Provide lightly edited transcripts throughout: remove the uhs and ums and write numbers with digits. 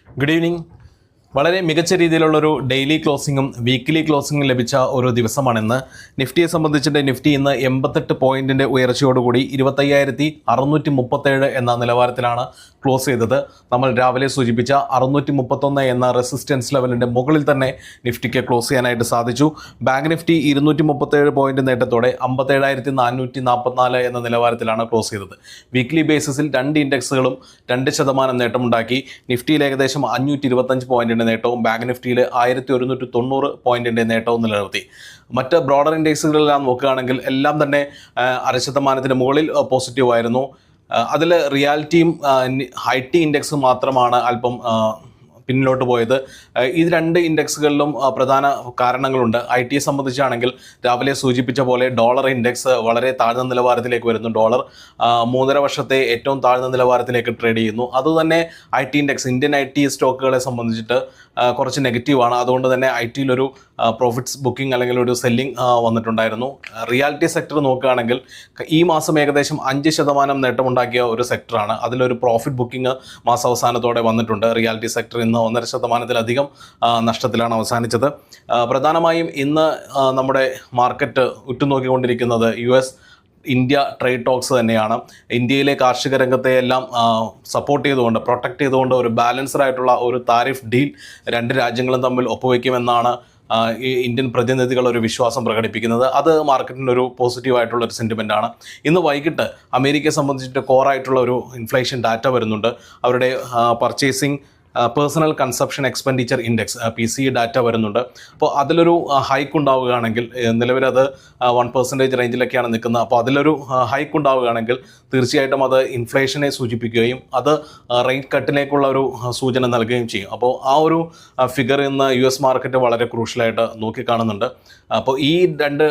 Good evening. വളരെ മികച്ച രീതിയിലുള്ളൊരു ഡെയിലി ക്ലോസിങ്ങും വീക്ക്ലി ക്ലോസിങ്ങും ലഭിച്ച ഒരു ദിവസമാണിന്ന്. നിഫ്റ്റിയെ സംബന്ധിച്ചിട്ട് നിഫ്റ്റി ഇന്ന് 88 പോയിന്റിൻ്റെ ഉയർച്ചയോടുകൂടി 25,637 എന്ന നിലവാരത്തിലാണ് ക്ലോസ് ചെയ്തത്. നമ്മൾ രാവിലെ സൂചിപ്പിച്ച 631 എന്ന റെസിസ്റ്റൻസ് ലെവലിൻ്റെ മുകളിൽ തന്നെ നിഫ്റ്റിക്ക് ക്ലോസ് ചെയ്യാനായിട്ട് സാധിച്ചു. ബാങ്ക് നിഫ്റ്റി 237 പോയിന്റ് നേട്ടത്തോടെ 57,444 എന്ന നിലവാരത്തിലാണ് ക്ലോസ് ചെയ്തത്. വീക്ക്ലി ബേസിസിൽ രണ്ട് ഇൻഡെക്സുകളും 2% നേട്ടമുണ്ടാക്കി. നിഫ്റ്റിയിൽ ഏകദേശം 525 പോയിന്റിൻ്റെ നേട്ടവും ബാങ്ക് നിഫ്റ്റിയിൽ 1190 പോയിന്റിൻ്റെ നേട്ടവും നിലനിർത്തി. മറ്റ് ബ്രോഡർ ഇൻഡെക്സുകളെല്ലാം നോക്കുകയാണെങ്കിൽ എല്ലാം തന്നെ 0.5% മുകളിൽ പോസിറ്റീവായിരുന്നു. അതിൽ റിയാലിറ്റിയും IT ഇൻഡെക്സും മാത്രമാണ് അല്പം പിന്നിലോട്ട് പോയത്. ഈ രണ്ട് ഇൻഡെക്സുകളിലും പ്രധാന കാരണങ്ങളുണ്ട്. IT സംബന്ധിച്ചാണെങ്കിൽ രാവിലെ സൂചിപ്പിച്ച പോലെ ഡോളർ ഇൻഡെക്സ് വളരെ താഴ്ന്ന നിലവാരത്തിലേക്ക് വരുന്നു. ഡോളർ 3.5 വർഷത്തെ ഏറ്റവും താഴ്ന്ന നിലവാരത്തിലേക്ക് ട്രേഡ് ചെയ്യുന്നു. അതുതന്നെ IT ഇൻഡെക്സ്, ഇന്ത്യൻ IT സ്റ്റോക്കുകളെ സംബന്ധിച്ചിട്ട് കുറച്ച് നെഗറ്റീവാണ്. അതുകൊണ്ട് തന്നെ IT-യിലൊരു പ്രോഫിറ്റ്സ് ബുക്കിംഗ് അല്ലെങ്കിൽ ഒരു സെല്ലിംഗ് വന്നിട്ടുണ്ടായിരുന്നു. റിയാലിറ്റി സെക്ടർ നോക്കുകയാണെങ്കിൽ ഈ മാസം ഏകദേശം 5% നേട്ടമുണ്ടാക്കിയ ഒരു സെക്ടറാണ്. അതിലൊരു പ്രോഫിറ്റ് ബുക്കിംഗ് മാസാവസാനത്തോടെ വന്നിട്ടുണ്ട്. റിയാലിറ്റി സെക്ടർ ഇന്ന് 1.5%-ലധികം നഷ്ടത്തിലാണ് അവസാനിച്ചത്. പ്രധാനമായും ഇന്ന് നമ്മുടെ മാർക്കറ്റ് ഉറ്റുനോക്കിക്കൊണ്ടിരിക്കുന്നത് US ഇന്ത്യ ട്രേഡ് ടോക്സ് തന്നെയാണ്. ഇന്ത്യയിലെ കാർഷിക രംഗത്തെ എല്ലാം സപ്പോർട്ട് ചെയ്തുകൊണ്ട്, പ്രൊട്ടക്റ്റ് ചെയ്തുകൊണ്ട് ഒരു ബാലൻസ്ഡ് ആയിട്ടുള്ള ഒരു താരിഫ് ഡീൽ രണ്ട് രാജ്യങ്ങളും തമ്മിൽ ഒപ്പുവയ്ക്കുമെന്നാണ് ഈ ഇന്ത്യൻ പ്രതിനിധികൾ ഒരു വിശ്വാസം പ്രകടിപ്പിക്കുന്നത്. അത് മാർക്കറ്റിൻ്റെ ഒരു പോസിറ്റീവായിട്ടുള്ളൊരു സെൻറ്റിമെൻ്റാണ്. ഇന്ന് വൈകിട്ട് അമേരിക്കയെ സംബന്ധിച്ചിട്ട് കോറായിട്ടുള്ള ഒരു ഇൻഫ്ലേഷൻ ഡാറ്റ വരുന്നുണ്ട്. അവരുടെ purchasing personal consumption expenditure index PCE data വരുന്നുണ്ട്. അപ്പോൾ അതിലൊരു ഹൈക്ക് ഉണ്ടാവുകയാണെങ്കിൽ, നിലവിലത് 1% റേഞ്ചിലൊക്കെയാണ് നിൽക്കുന്നത്. അപ്പോൾ അതിലൊരു ഹൈക്ക് ഉണ്ടാവുകയാണെങ്കിൽ തീർച്ചയായിട്ടും അത് ഇൻഫ്ലേഷനെ സൂചിപ്പിക്കുകയും അത് റേറ്റ് കട്ടിലേക്കുള്ള ഒരു സൂചന നൽകുകയും ചെയ്യും. അപ്പോൾ ആ ഒരു ഫിഗർ ഇന്ന് US മാർക്കറ്റ് വളരെ ക്രൂഷ്യലായിട്ട് നോക്കിക്കാണുന്നുണ്ട്. അപ്പോൾ ഈ രണ്ട്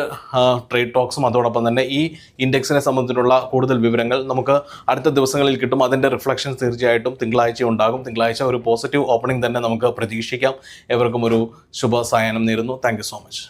ട്രേഡ് ടോക്സും അതോടൊപ്പം തന്നെ ഈ ഇൻഡെക്സിനെ സംബന്ധിച്ചിട്ടുള്ള കൂടുതൽ വിവരങ്ങൾ നമുക്ക് അടുത്ത ദിവസങ്ങളിൽ കിട്ടും. അതിൻ്റെ റിഫ്ലക്ഷൻ തീർച്ചയായിട്ടും തിങ്കളാഴ്ച ഉണ്ടാകും. തിങ്കളാഴ്ച ഒരു പോസിറ്റീവ് ഓപ്പണിംഗ് തന്നെ നമുക്ക് പ്രതീക്ഷിക്കാം. എവർക്കും ഒരു ശുഭ സായാഹ്നം നേരുന്നു. Thank you so much.